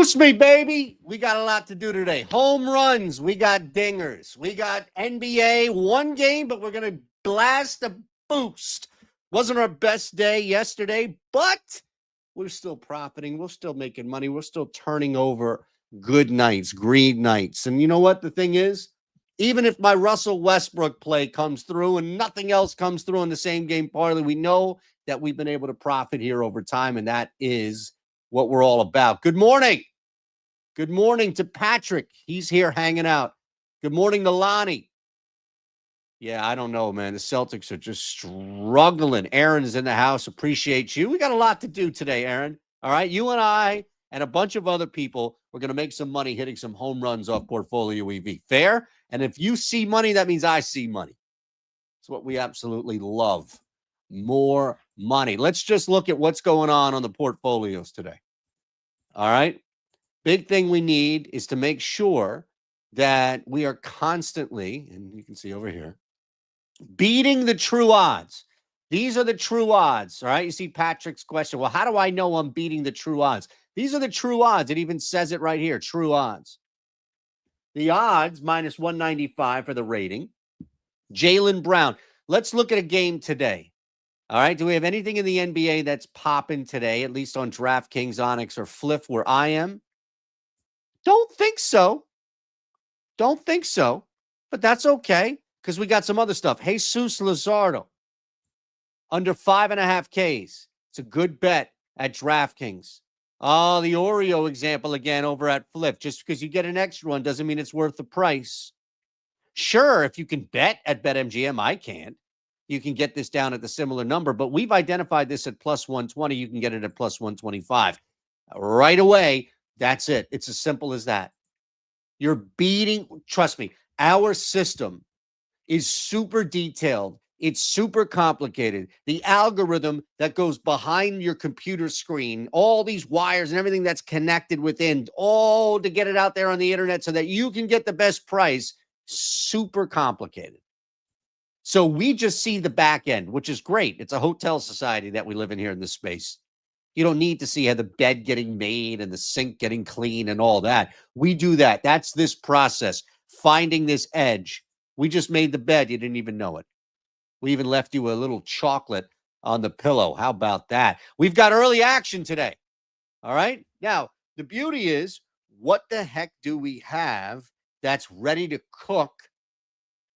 Boost me, baby. We got a lot to do today. Home runs. We got dingers. We got NBA, one game, but we're going to blast a boost. Wasn't our best day yesterday, but we're still profiting. We're still making money. We're still turning over good nights, green nights. And you know what the thing is? Even if my Russell Westbrook play comes through and nothing else comes through in the same game parlay, we know that we've been able to profit here over time, and that is what we're all about. Good morning. Good morning to Patrick. He's here hanging out. Good morning to Lonnie. Yeah, I don't know, man. The Celtics are just struggling. Aaron is in the house. Appreciate you. We got a lot to do today, Aaron. All right. You and I and a bunch of other people, we're going to make some money hitting some home runs off PortfolioEV. Fair? And if you see money, that means I see money. It's what we absolutely love. More money. Let's just look at what's going on the portfolios today. All right. Big thing we need is to make sure that we are constantly, and you can see over here, beating the true odds. These are the true odds. All right. You see Patrick's question. Well, how do I know I'm beating the true odds? These are the true odds. It even says it right here. True odds. The odds minus 195 for the rating. Jaylen Brown. Let's look at a game today. All right. Do we have anything in the NBA that's popping today, at least on DraftKings, Onyx, or Flip where I am? Don't think so. Don't think so. But that's okay because we got some other stuff. Jesus Luzardo, under 5.5 Ks. It's a good bet at DraftKings. Oh, the Oreo example again over at Flip. Just because you get an extra one doesn't mean it's worth the price. Sure, if you can bet at BetMGM, I can't. You can get this down at the similar number, but we've identified this at plus 120. You can get it at plus 125. Right away, that's it. It's as simple as that. You're beating, trust me, our system is super detailed. It's super complicated. The algorithm that goes behind your computer screen, all these wires and everything that's connected within, all to get it out there on the internet so that you can get the best price, super complicated. So we just see the back end, which is great. It's a hotel society that we live in here in this space. You don't need to see how the bed getting made and the sink getting clean and all that. We do that. That's this process, finding this edge. We just made the bed. You didn't even know it. We even left you a little chocolate on the pillow. How about that? We've got early action today. All right. Now, the beauty is, what the heck do we have that's ready to cook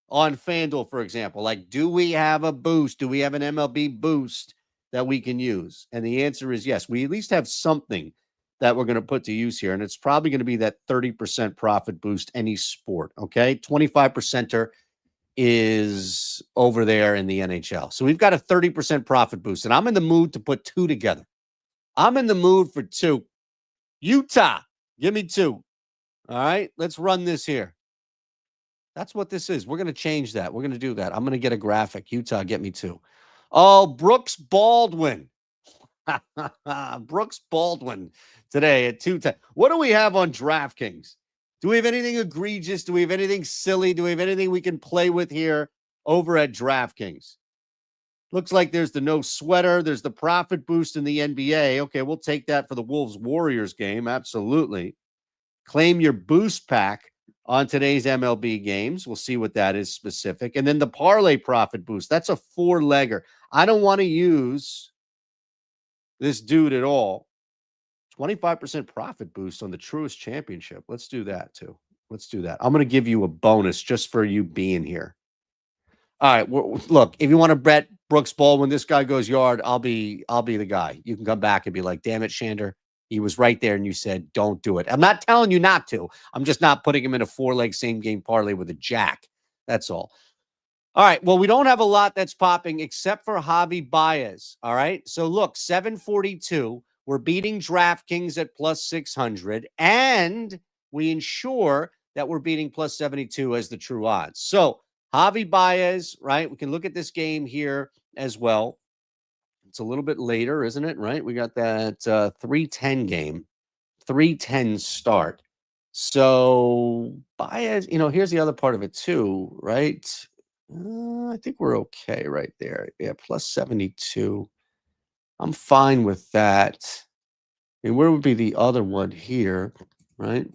on FanDuel, for example? Like, do we have a boost? Do we have an MLB boost that we can use? And the answer is yes. We at least have something that we're going to put to use here. And it's probably going to be that 30% profit boost, any sport. Okay. 25%er is over there in the NHL. So we've got a 30% profit boost. And I'm in the mood to put two together. I'm in the mood for two. Utah, give me two. All right. Let's run this here. That's what this is. We're going to change that. We're going to do that. I'm going to get a graphic. Utah, get me two. Oh, Brooks Baldwin. Brooks Baldwin today at 210. What do we have on DraftKings? Do we have anything egregious? Do we have anything silly? Do we have anything we can play with here over at DraftKings? Looks like there's the no sweater. There's the profit boost in the NBA. Okay, we'll take that for the Wolves-Warriors game. Absolutely. Claim your boost pack on today's MLB games. We'll see what that is specific. And then the parlay profit boost. That's a 4-legger. I don't want to use this dude at all. 25% profit boost on the Truist Championship. Let's do that too. Let's do that. I'm going to give you a bonus just for you being here. All right. Well, look, if you want to bet Brooks Baldwin, this guy goes yard, I'll be the guy. You can come back and be like, damn it, Shander. He was right there, and you said, don't do it. I'm not telling you not to. I'm just not putting him in a 4-leg same-game parlay with a jack. That's all. All right. Well, we don't have a lot that's popping except for Javi Baez. All right. So, look, 742. We're beating DraftKings at plus 600, and we ensure that we're beating plus 72 as the true odds. So, Javi Baez, right? We can look at this game here as well. It's a little bit later, isn't it? Right? We got that 3:10 game, 3:10 start. So Baez, here's the other part of it too, right? I think we're okay right there. Yeah, plus 72. I'm fine with that. And where would be the other one here, right?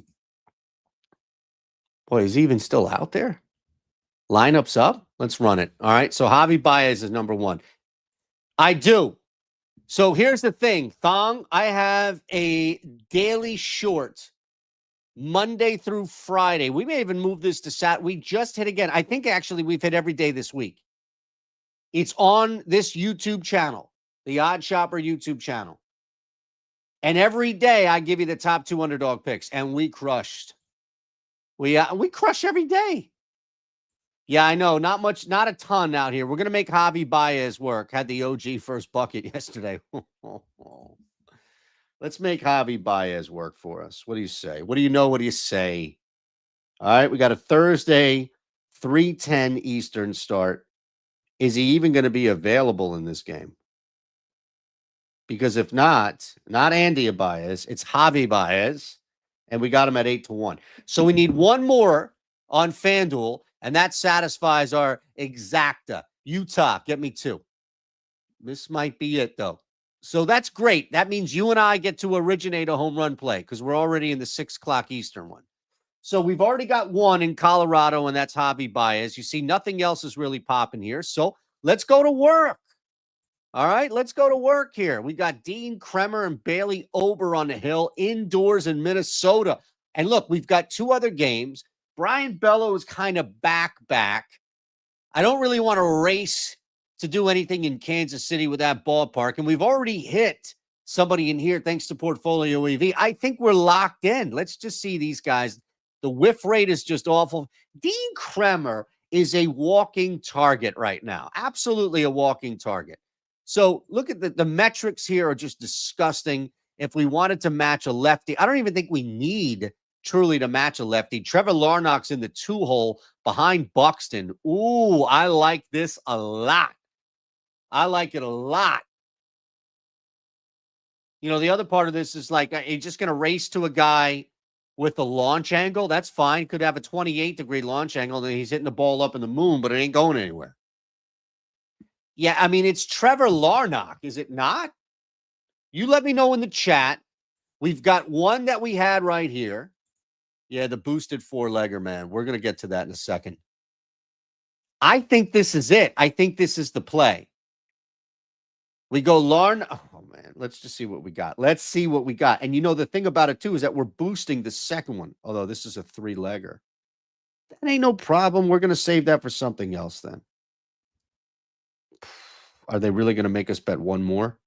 Boy, is he even still out there? Lineups up? Let's run it. All right. So Javi Baez is number one. I do. So here's the thing, Thong. I have a daily short Monday through Friday. We may even move this to Saturday. We just hit again. I think actually we've hit every day this week. It's on this YouTube channel, the OddsShopper YouTube channel. And every day I give you the top 2 underdog picks, and we crushed. We crush every day. Yeah, I know. Not much, not a ton out here. We're going to make Javi Baez work. Had the OG first bucket yesterday. Let's make Javi Baez work for us. What do you say? What do you know? What do you say? All right, we got a Thursday, 3:10 Eastern start. Is he even going to be available in this game? Because if not Andy Baez, it's Javi Baez, and we got him at 8-1. So we need one more on FanDuel, and that satisfies our exacta. Utah, get me 2. This might be it, though. So that's great. That means you and I get to originate a home run play because we're already in the 6 o'clock Eastern one. So we've already got one in Colorado, and that's Javi Baez. You see, nothing else is really popping here. So let's go to work. All right, let's go to work here. We got Dean Kremer and Bailey Ober on the hill indoors in Minnesota. And look, we've got 2 other games. Brian Bello is kind of back. I don't really want to race to do anything in Kansas City with that ballpark. And we've already hit somebody in here thanks to PortfolioEV. I think we're locked in. Let's just see these guys. The whiff rate is just awful. Dean Kremer is a walking target right now. Absolutely a walking target. So look at the metrics here are just disgusting. If we wanted to match a lefty, I don't even think we need truly to match a lefty. Trevor Larnach's in the 2 hole behind Buxton. Ooh, I like this a lot. I like it a lot. You know, the other part of this is like, you're just going to race to a guy with a launch angle. That's fine. Could have a 28-degree launch angle, and he's hitting the ball up in the moon, but it ain't going anywhere. Yeah, I mean, it's Trevor Larnach, is it not? You let me know in the chat. We've got one that we had right here. Yeah, the boosted 4-legger, man. We're going to get to that in a second. I think this is it. I think this is the play. We go Larnach. Oh, man. Let's just see what we got. Let's see what we got. And you know, the thing about it, too, is that we're boosting the second one, although this is a 3-legger. That ain't no problem. We're going to save that for something else then. Are they really going to make us bet one more?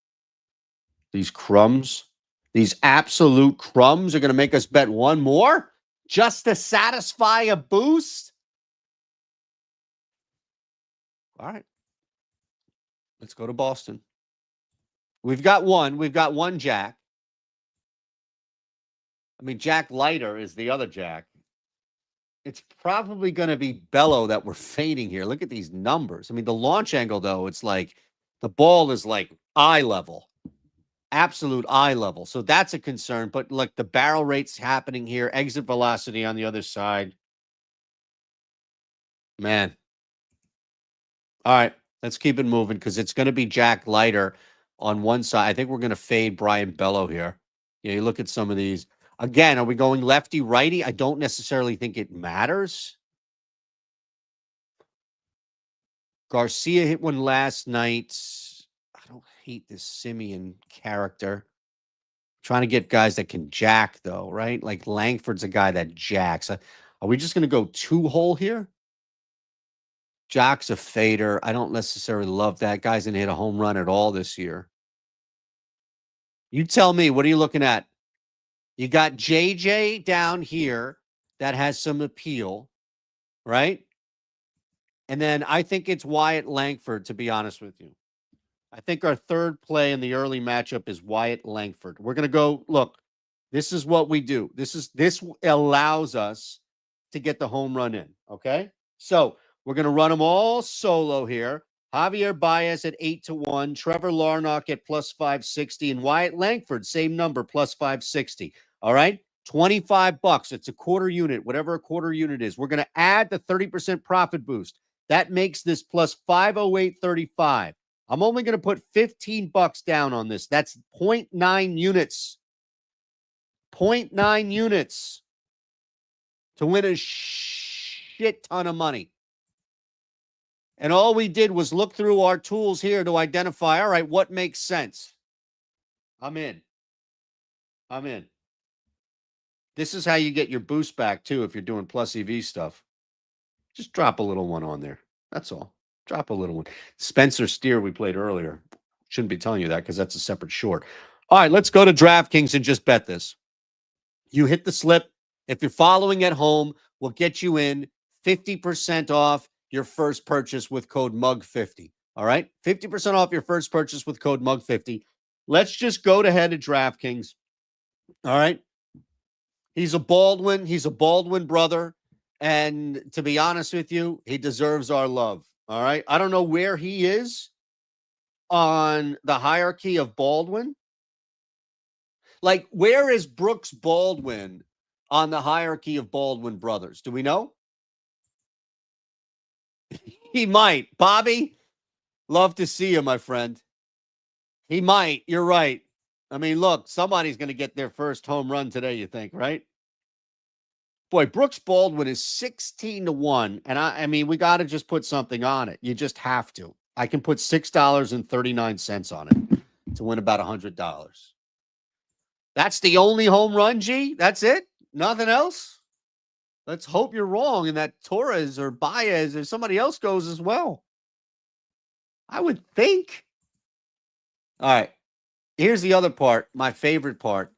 These crumbs, these absolute crumbs are going to make us bet one more just to satisfy a boost? All right. Let's go to Boston. We've got one. We've got one Jack. I mean, Jack Leiter is the other Jack. It's probably going to be Bello that we're fading here. Look at these numbers. I mean, the launch angle, though, it's like the ball is like eye level, absolute eye level. So that's a concern. But look, the barrel rate's happening here. Exit velocity on the other side. Man. All right, let's keep it moving because it's going to be Jack Leiter on one side. I think we're going to fade Brian Bello here. Yeah, you look at some of these. Again, are we going lefty, righty? I don't necessarily think it matters. Garcia hit one last night. I don't hate this Simeon character. Trying to get guys that can jack, though, right? Like Langford's a guy that jacks. Are we just going to go 2-hole here? Jack's a fader. I don't necessarily love that. Guy's going to hit a home run at all this year. You tell me, what are you looking at? You got JJ down here that has some appeal, right? And then I think it's Wyatt Langford, to be honest with you. I think our third play in the early matchup is Wyatt Langford. We're going to go, look, this is what we do. This allows us to get the home run in, okay? So we're going to run them all solo here. Javier Baez at 8-1, Trevor Larnach at plus 560, and Wyatt Langford, same number, plus 560. All right? $25. It's a quarter unit, whatever a quarter unit is. We're going to add the 30% profit boost. That makes this plus 508.35. I'm only going to put $15 down on this. That's 0.9 units. 0.9 units to win a shit ton of money. And all we did was look through our tools here to identify, all right, what makes sense. I'm in. This is how you get your boost back, too, if you're doing plus EV stuff. Just drop a little one on there. That's all. Drop a little one. Spencer Steer, we played earlier. Shouldn't be telling you that because that's a separate short. All right, let's go to DraftKings and just bet this. You hit the slip. If you're following at home, we'll get you in 50% off your first purchase with code MUG50. All right? 50% off your first purchase with code MUG50. Let's just go to head of DraftKings. All right? He's a Baldwin brother. And to be honest with you, he deserves our love. All right? I don't know where he is on the hierarchy of Baldwin. Like, where is Brooks Baldwin on the hierarchy of Baldwin brothers? Do we know? He might. Bobby, love to see you, my friend. He might. You're right. I mean, look, somebody's going to get their first home run today, you think, right? Boy, Brooks Baldwin is 16-1. And I mean, we got to just put something on it. You just have to. I can put $6.39 on it to win about $100. That's the only home run, G? That's it? Nothing else? Let's hope you're wrong and that Torres or Baez or somebody else goes as well. I would think. All right. Here's the other part, my favorite part.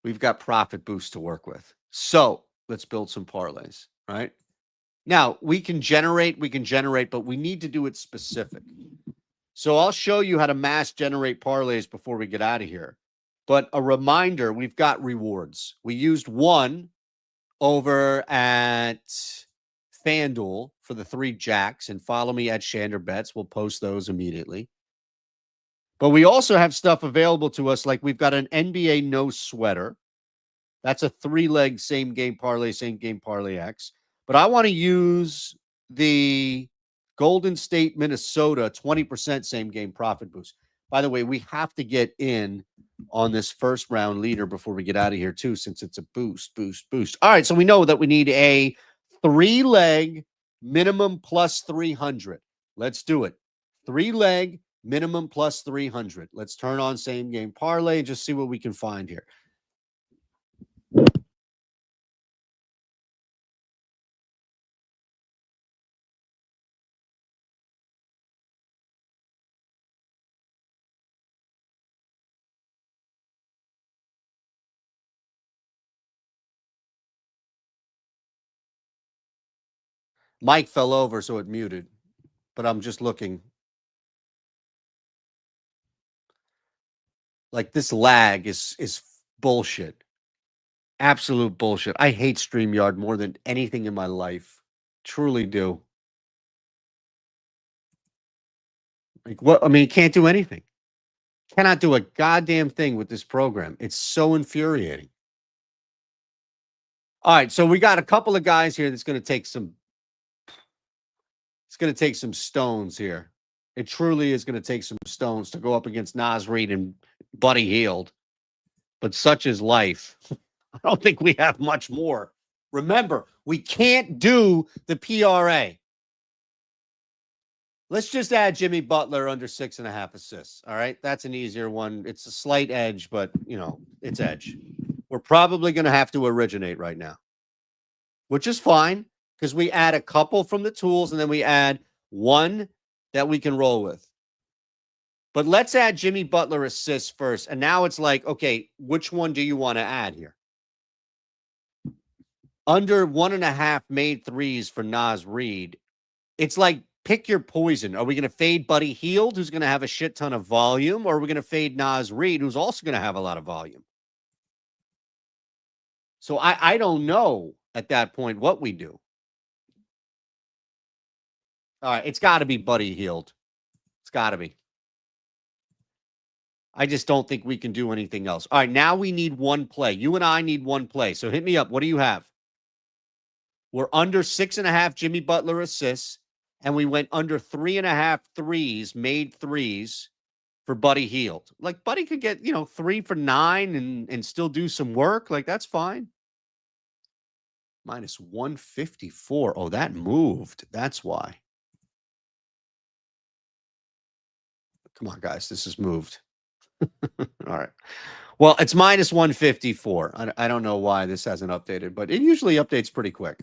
We've got profit boost to work with. So let's build some parlays, right? Now, we can generate, but we need to do it specific. So I'll show you how to mass generate parlays before we get out of here. But a reminder, we've got rewards. We used one over at FanDuel for the 3 jacks, and follow me at Shander Bets. We'll post those immediately. But we also have stuff available to us, like we've got an NBA no sweater. That's a 3-leg same game parlay X. But I want to use the Golden State, Minnesota 20% same game profit boost. By the way, we have to get in on this first round leader before we get out of here too, since it's a boost. All right, so we know that we need a 3-leg minimum plus 300. Let's do it. 3-leg minimum plus 300. Let's turn on same game parlay and just see what we can find here. Mike fell over, so it muted, but I'm just looking. Like, this lag is bullshit. Absolute bullshit. I hate StreamYard more than anything in my life. Truly do. Like, what? I mean, you can't do anything. Cannot do a goddamn thing with this program. It's so infuriating. All right, so we got a couple of guys here that's going to take some. It's going to take some stones here. It truly is going to take some stones to go up against Nas Reed and Buddy Hield. But such is life. I don't think we have much more. Remember, we can't do the PRA. Let's just add Jimmy Butler under 6.5 assists. All right. That's an easier one. It's a slight edge, but, you know, it's edge. We're probably going to have to originate right now, which is fine because we add a couple from the tools and then we add one that we can roll with. But let's add Jimmy Butler assists first. And now it's like, okay, which one do you want to add here? Under 1.5 made threes for Nas Reed. It's like, pick your poison. Are we going to fade Buddy Hield, who's going to have a shit ton of volume, or are we going to fade Nas Reed, who's also going to have a lot of volume? So I don't know at that point what we do. All right, it's got to be Buddy Hield. It's got to be. I just don't think we can do anything else. All right, now we need one play. You and I need one play. So hit me up. What do you have? We're under 6.5 Jimmy Butler assists, and we went under 3.5 threes, made threes for Buddy Hield. Like, Buddy could get, 3 for 9 and still do some work. Like, that's fine. Minus 154. Oh, that moved. That's why. Come on, guys. This has moved. All right. Well, it's minus 154. I don't know why this hasn't updated, but it usually updates pretty quick.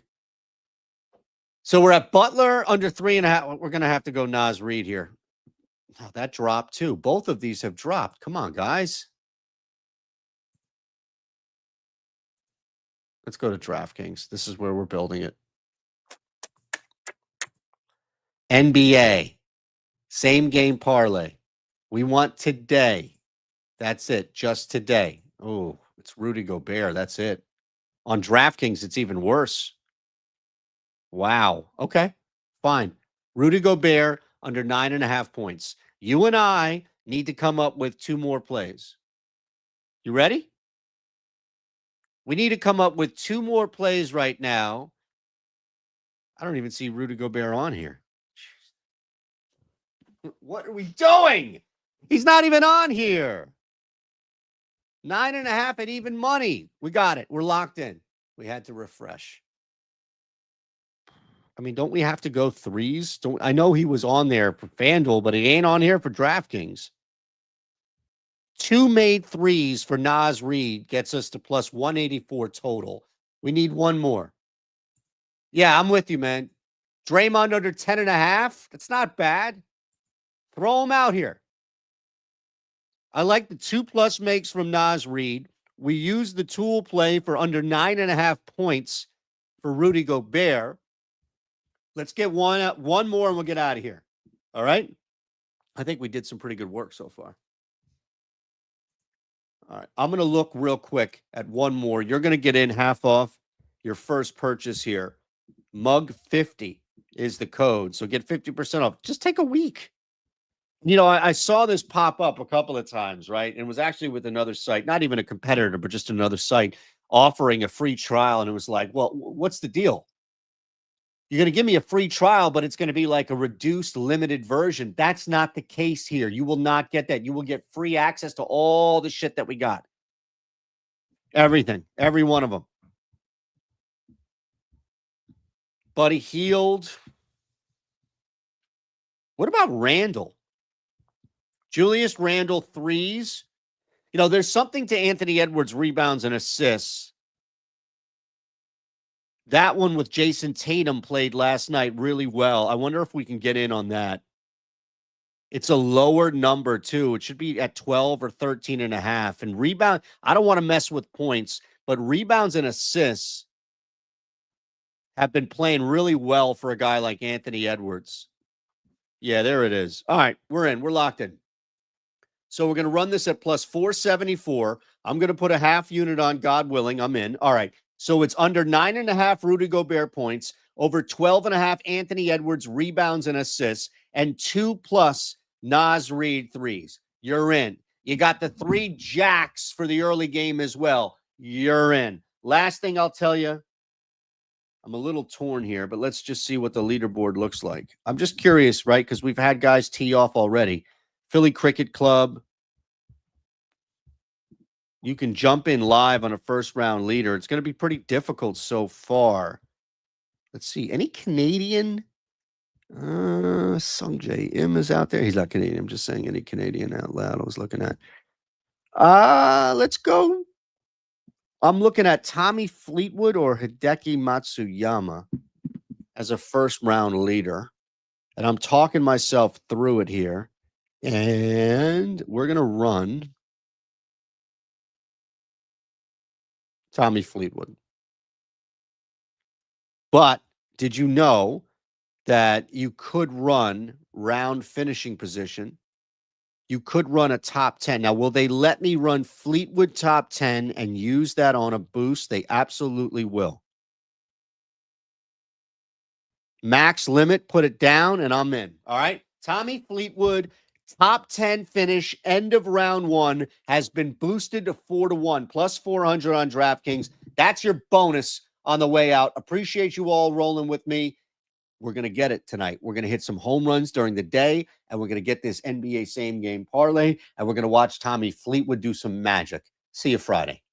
So we're at Butler under 3.5. We're going to have to go Nas Reed here. Oh, that dropped too. Both of these have dropped. Come on, guys. Let's go to DraftKings. This is where we're building it. NBA. Same game parlay. We want today. That's it. Just today. Oh, it's Rudy Gobert. That's it. On DraftKings, it's even worse. Wow. Okay. Fine. Rudy Gobert under 9.5 points. You and I need to come up with 2 more plays. You ready? We need to come up with 2 more plays right now. I don't even see Rudy Gobert on here. What are we doing? He's not even on here. 9.5 at even money. We got it. We're locked in. We had to refresh. I mean, don't we have to go threes? I know he was on there for FanDuel, but he ain't on here for DraftKings. 2 made threes for Nas Reed gets us to plus 184 total. We need 1 more. Yeah, I'm with you, man. Draymond under 10.5. That's not bad. Throw him out here. I like the 2+ makes from Nas Reed. We use the tool play for under 9.5 points for Rudy Gobert. Let's get one more and we'll get out of here. All right? I think we did some pretty good work so far. All right. I'm going to look real quick at 1 more. You're going to get in half off your first purchase here. Mug50 is the code. So get 50% off. Just take a week. I saw this pop up a couple of times, right? It was actually with another site, not even a competitor, but just another site offering a free trial. And it was like, well, what's the deal? You're going to give me a free trial, but it's going to be like a reduced, limited version. That's not the case here. You will not get that. You will get free access to all the shit that we got. Everything. Every one of them. Buddy Hield. What about Randall? Julius Randle threes. There's something to Anthony Edwards' rebounds and assists. That one with Jason Tatum played last night really well. I wonder if we can get in on that. It's a lower number, too. It should be at 12 or 13.5. And rebound, I don't want to mess with points, but rebounds and assists have been playing really well for a guy like Anthony Edwards. Yeah, there it is. All right, we're in. We're locked in. So we're going to run this at plus 474. I'm going to put a half unit on, God willing. I'm in. All right. So it's under 9.5 Rudy Gobert points, over 12.5 Anthony Edwards rebounds and assists, and 2+ Nas Reed threes. You're in. You got the 3 jacks for the early game as well. You're in. Last thing I'll tell you, I'm a little torn here, but let's just see what the leaderboard looks like. I'm just curious, right? Because we've had guys tee off already. Philly Cricket Club. You can jump in live on a first-round leader. It's going to be pretty difficult so far. Let's see. Any Canadian? Sung J M is out there. He's not Canadian. I'm just saying any Canadian out loud I was looking at. Let's go. I'm looking at Tommy Fleetwood or Hideki Matsuyama as a first-round leader. And I'm talking myself through it here. And we're going to run Tommy Fleetwood. But did you know that you could run round finishing position? You could run a top 10. Now, will they let me run Fleetwood top 10 and use that on a boost? They absolutely will. Max limit, put it down, and I'm in. All right? Tommy Fleetwood, top 10 finish, end of round 1, has been boosted to 4-1, plus 400 on DraftKings. That's your bonus on the way out. Appreciate you all rolling with me. We're going to get it tonight. We're going to hit some home runs during the day, and we're going to get this NBA same game parlay, and we're going to watch Tommy Fleetwood do some magic. See you Friday.